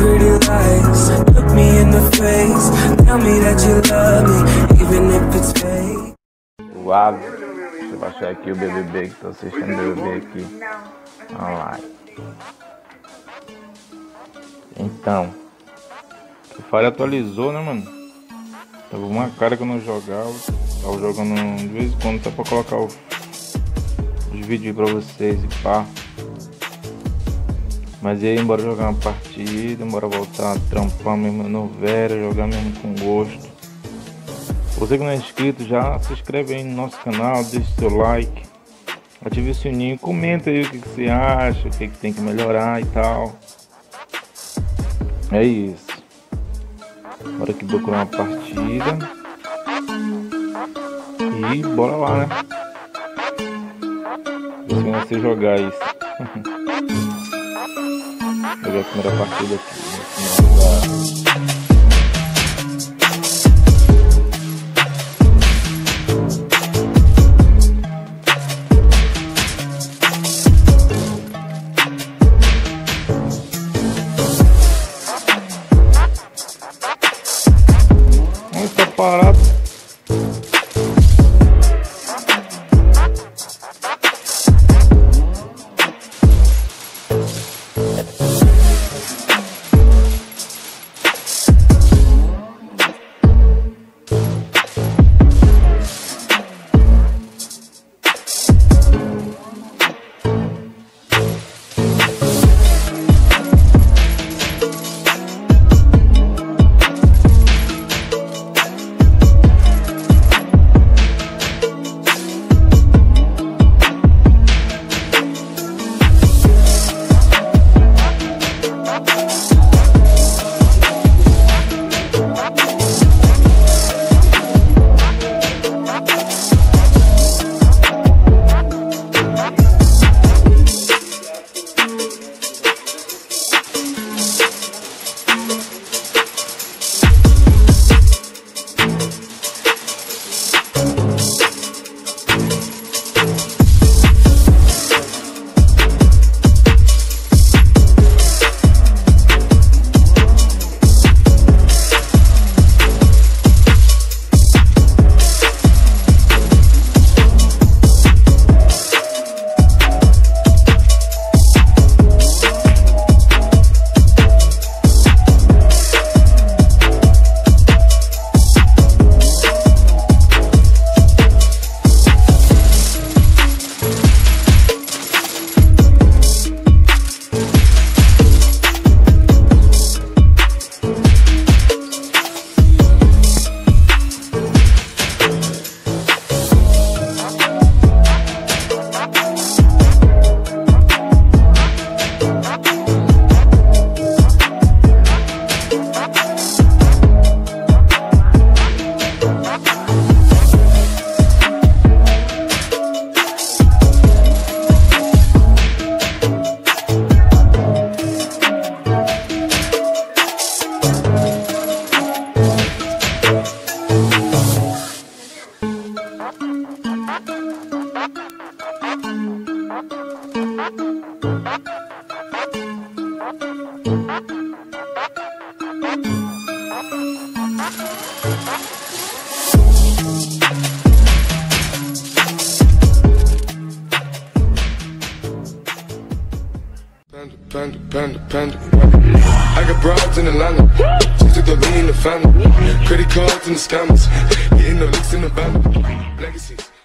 pretty lies. Look me in the face, tell me that you love me, even if it's fake. Suave. Deixa eu baixar aqui o BBB, que tô assistindo o BBB aqui. Online. Então, o Fire atualizou, né, mano? Tava uma cara que eu não jogava. Tava jogando de vez em quando só pra colocar os vídeos pra vocês e pá. Mas e aí, bora jogar uma partida, bora voltar a trampar mesmo no Vera, jogar mesmo com gosto. Você que não é inscrito, já se inscreve aí no nosso canal, deixa seu like, ative o sininho, comenta aí o que você acha, o que tem que melhorar e tal. É isso. Bora aqui procurar uma partida. E bora lá, né? Ver se eu não sei jogar isso. Vou jogar a primeira partida aqui. Tá parado. Panda. I got broads in Atlanta. She took the lean in the family. Credit cards in the scammers. Getting the licks in the band. Legacies.